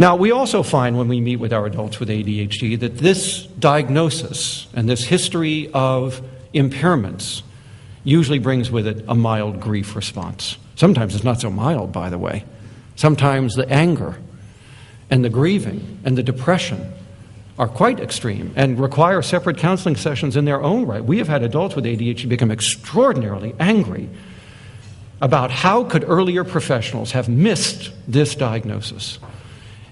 Now, we also find when we meet with our adults with ADHD that this diagnosis and this history of impairments usually brings with it a mild grief response. Sometimes it's not so mild, by the way. Sometimes the anger and the grieving and the depression are quite extreme and require separate counseling sessions in their own right. We have had adults with ADHD become extraordinarily angry about how could earlier professionals have missed this diagnosis,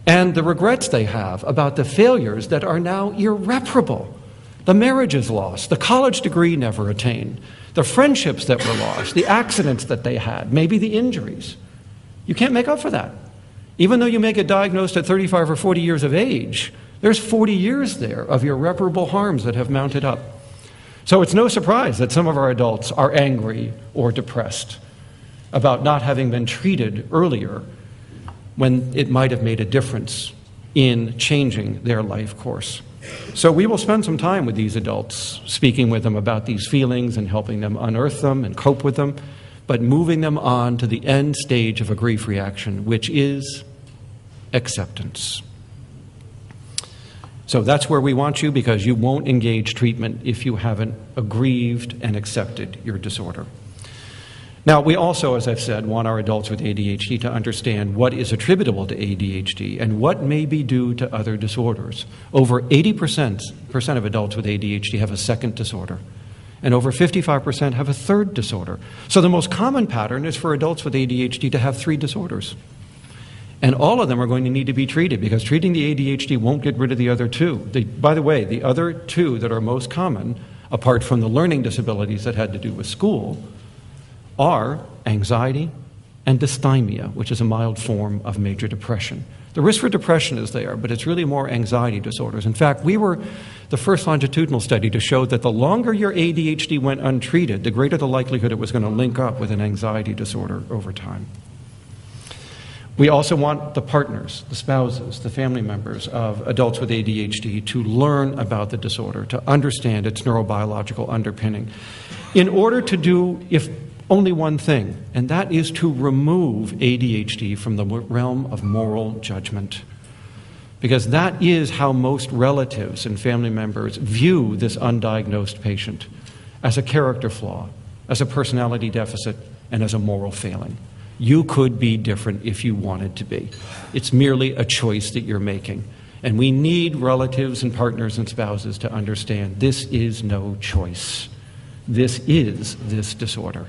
and the regrets they have about the failures that are now irreparable. The marriages lost, the college degree never attained, the friendships that were lost, the accidents that they had, maybe the injuries. You can't make up for that. Even though you may get diagnosed at 35 or 40 years of age, there's 40 years there of irreparable harms that have mounted up. So it's no surprise that some of our adults are angry or depressed about not having been treated earlier when it might have made a difference in changing their life course. So we will spend some time with these adults, speaking with them about these feelings and helping them unearth them and cope with them, but moving them on to the end stage of a grief reaction, which is acceptance. So that's where we want you, because you won't engage treatment if you haven't aggrieved and accepted your disorder. Now, we also, as I've said, want our adults with ADHD to understand what is attributable to ADHD and what may be due to other disorders. Over 80% of adults with ADHD have a second disorder, and over 55% have a third disorder. So the most common pattern is for adults with ADHD to have 3 disorders. And all of them are going to need to be treated, because treating the ADHD won't get rid of the other 2. By the way, the other 2 that are most common, apart from the learning disabilities that had to do with school, are anxiety and dysthymia, which is a mild form of major depression. The risk for depression is there, but it's really more anxiety disorders. In fact, we were the first longitudinal study to show that the longer your ADHD went untreated, the greater the likelihood it was going to link up with an anxiety disorder over time. We also want the partners, the spouses, the family members of adults with ADHD to learn about the disorder, to understand its neurobiological underpinning, in order to do, if only one thing, and that is to remove ADHD from the realm of moral judgment. Because that is how most relatives and family members view this undiagnosed patient, as a character flaw, as a personality deficit, and as a moral failing. You could be different if you wanted to be. It's merely a choice that you're making. And we need relatives and partners and spouses to understand this is no choice. This is this disorder.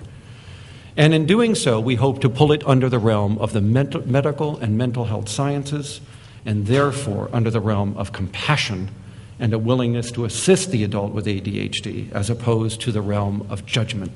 And in doing so, we hope to pull it under the realm of the medical and mental health sciences, and therefore under the realm of compassion and a willingness to assist the adult with ADHD, as opposed to the realm of judgment